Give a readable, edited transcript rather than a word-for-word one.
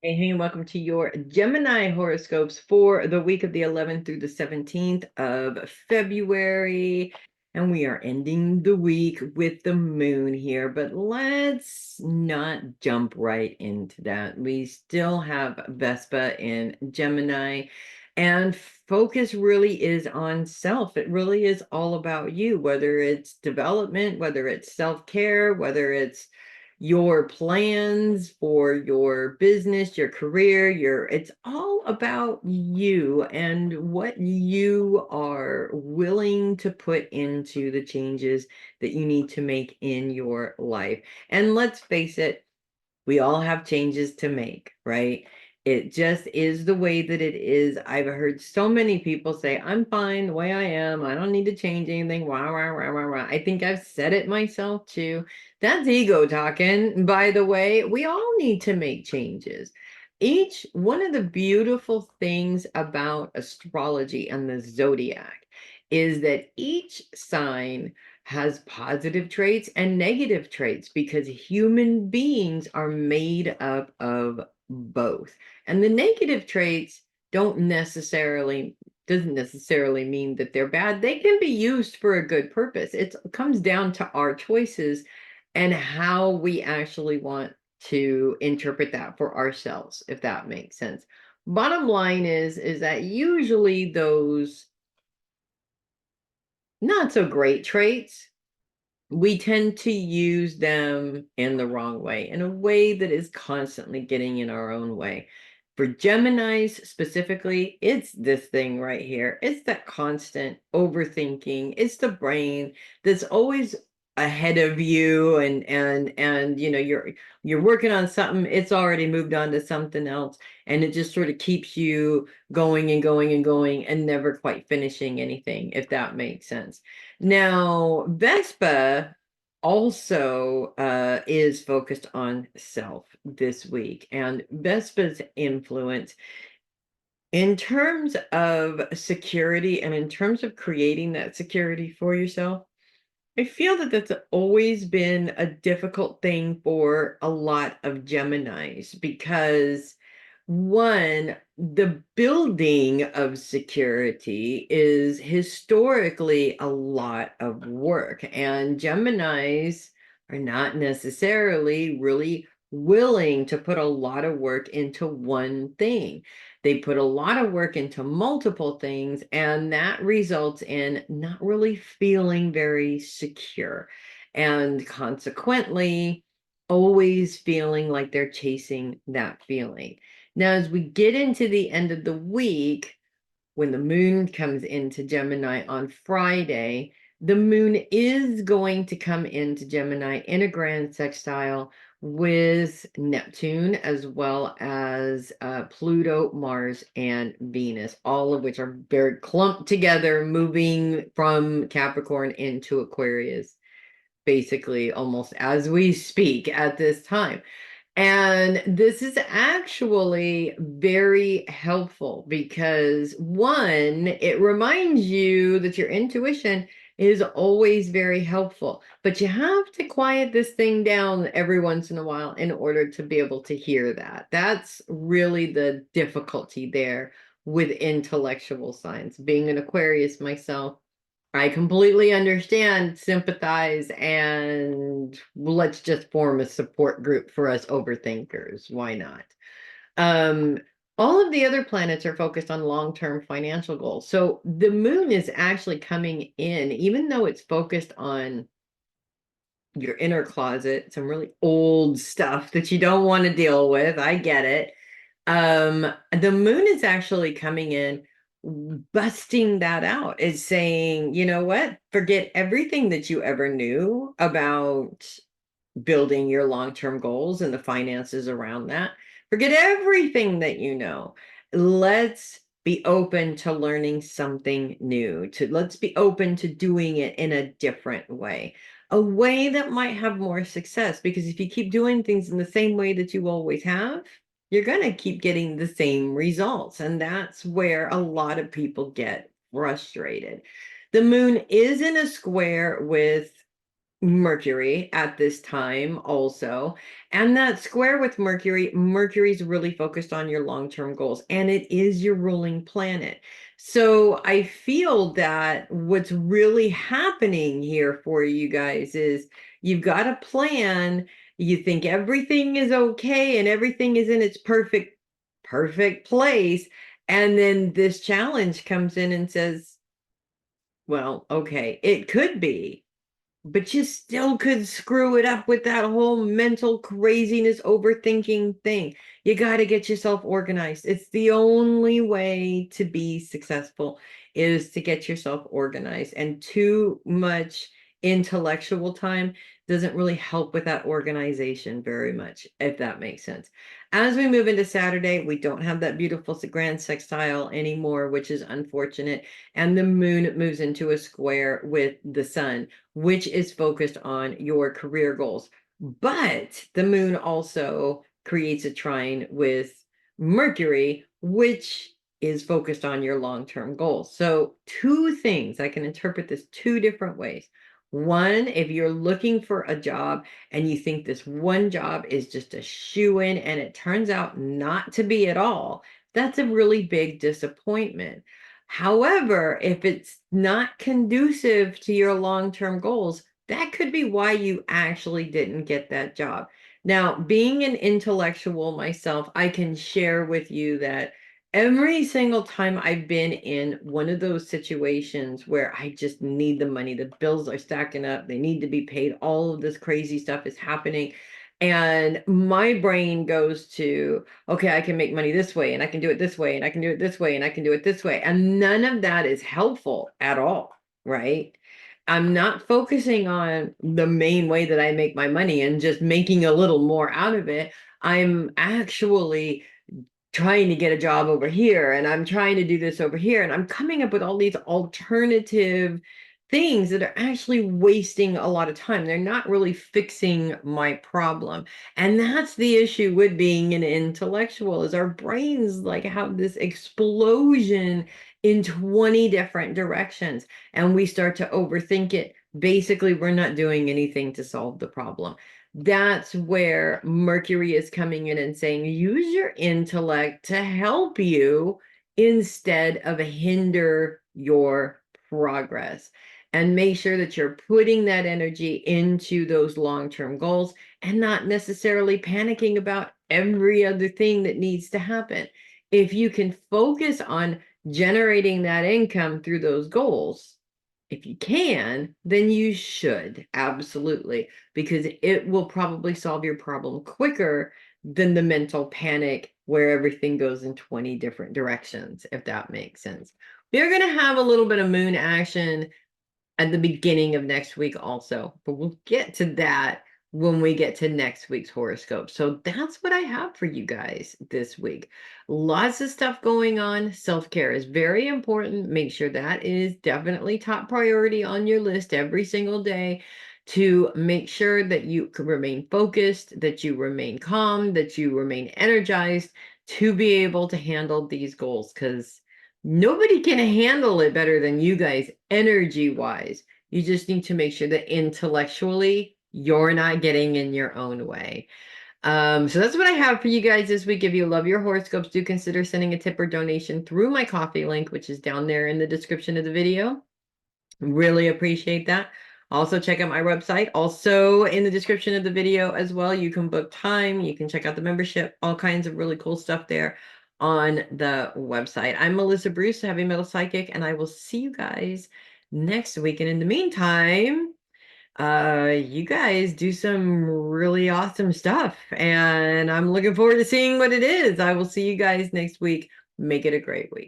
Hey, and welcome to your Gemini horoscopes for the week of the 11th through the 17th of February. And we are ending the week with the moon here, but let's not jump right into that. We still have Vespa in Gemini, and focus really is on self. It really is all about you, whether it's development, whether it's self-care, whether it's your plans for your business, your career, it's all about you and what you are willing to put into the changes that you need to make in your life. And let's face it, we all have changes to make, right? It just is the way that it is. I've heard so many people say, I'm fine the way I am. I don't need to change anything. Wah, wah, wah, wah, wah. I think I've said it myself too. That's ego talking, by the way. We all need to make changes. Each one of the beautiful things about astrology and the zodiac is that each sign has positive traits and negative traits because human beings are made up of both. And the negative traits don't necessarily doesn't necessarily mean that they're bad. They can be used for a good purpose. It comes down to our choices and how we actually want to interpret that for ourselves, if that makes sense. Bottom line is that usually those not so great traits, we tend to use them in the wrong way, in a way that is constantly getting in our own way. For Geminis specifically, it's this thing right here. It's that constant overthinking. It's the brain that's always ahead of you, and you're working on something, it's already moved on to something else, and it just sort of keeps you going and going and going and never quite finishing anything, if that makes sense. Now, Vespa also is focused on self this week, and Vespa's influence in terms of security and in terms of creating that security for yourself. I feel that that's always been a difficult thing for a lot of Geminis because, one, the building of security is historically a lot of work, and Geminis are not necessarily really willing to put a lot of work into one thing. They put a lot of work into multiple things, and that results in not really feeling very secure. And consequently, always feeling like they're chasing that feeling. Now, as we get into the end of the week, when the moon comes into Gemini on Friday, the moon is going to come into Gemini in a grand sextile with Neptune, as well as Pluto, Mars, and Venus, all of which are very clumped together, moving from Capricorn into Aquarius, basically almost as we speak at this time. And this is actually very helpful because, one, it reminds you that your intuition is always very helpful, but you have to quiet this thing down every once in a while in order to be able to hear that. That's really the difficulty there with intellectual signs. Being an Aquarius myself, I completely understand, sympathize, and let's just form a support group for us overthinkers. Why not? Um, all of the other planets are focused on long-term financial goals. So the moon is actually coming in, even though it's focused on your inner closet, some really old stuff that you don't want to deal with. I get it. The moon is actually coming in, busting that out. It's saying, you know what? Forget everything that you ever knew about building your long-term goals and the finances around that. Forget everything that you know. Let's be open to learning something new. Let's be open to doing it in a different way. A way that might have more success, because if you keep doing things in the same way that you always have, you're going to keep getting the same results. And that's where a lot of people get frustrated. The moon is in a square with Mercury at this time also. And that square with Mercury, Mercury's really focused on your long-term goals, and it is your ruling planet. So I feel that what's really happening here for you guys is you've got a plan, you think everything is okay and everything is in its perfect place, and then this challenge comes in and says, well, okay, it could be, but you still could screw it up with that whole mental craziness, overthinking thing. You got to get yourself organized. It's the only way to be successful is to get yourself organized. And too much intellectual time doesn't really help with that organization very much, if that makes sense. As we move into Saturday, we don't have that beautiful grand sextile anymore, which is unfortunate. And the moon moves into a square with the sun, which is focused on your career goals. But the moon also creates a trine with Mercury, which is focused on your long-term goals. So two things, I can interpret this two different ways. One, if you're looking for a job and you think this one job is just a shoe-in and it turns out not to be at all, that's a really big disappointment. However, if it's not conducive to your long-term goals, that could be why you actually didn't get that job. Now, being an intellectual myself, I can share with you that every single time I've been in one of those situations where I just need the money, the bills are stacking up, they need to be paid, all of this crazy stuff is happening. And my brain goes to, okay, I can make money this way, and I can do it this way, and I can do it this way, and I can do it this way. And none of that is helpful at all, right? I'm not focusing on the main way that I make my money and just making a little more out of it. I'm actually trying to get a job over here, and I'm trying to do this over here, and I'm coming up with all these alternative things that are actually wasting a lot of time. They're not really fixing my problem. And that's the issue with being an intellectual, is our brains like have this explosion in 20 different directions, and we start to overthink it. Basically, we're not doing anything to solve the problem. That's where Mercury is coming in and saying, use your intellect to help you instead of hinder your progress. And make sure that you're putting that energy into those long-term goals and not necessarily panicking about every other thing that needs to happen. If you can focus on generating that income through those goals, if you can, then you should, absolutely, because it will probably solve your problem quicker than the mental panic where everything goes in 20 different directions, if that makes sense. We're going to have a little bit of moon action at the beginning of next week also, but we'll get to that when we get to next week's horoscope. So that's what I have for you guys this week. Lots of stuff going on. Self-care is very important. Make sure that is definitely top priority on your list every single day, to make sure that you can remain focused, that you remain calm, that you remain energized to be able to handle these goals, because nobody can handle it better than you guys energy wise. You just need to make sure that intellectually you're not getting in your own way. So that's what I have for you guys this week. If you love your horoscopes, do consider sending a tip or donation through my coffee link, which is down there in the description of the video. Really appreciate that. Also, check out my website, also in the description of the video as well. You can book time, you can check out the membership, all kinds of really cool stuff there on the website. I'm Melissa Bruce, Heavy Metal Psychic, and I will see you guys next week. And in the meantime, you guys do some really awesome stuff, and I'm looking forward to seeing what it is. I will see you guys next week. Make it a great week.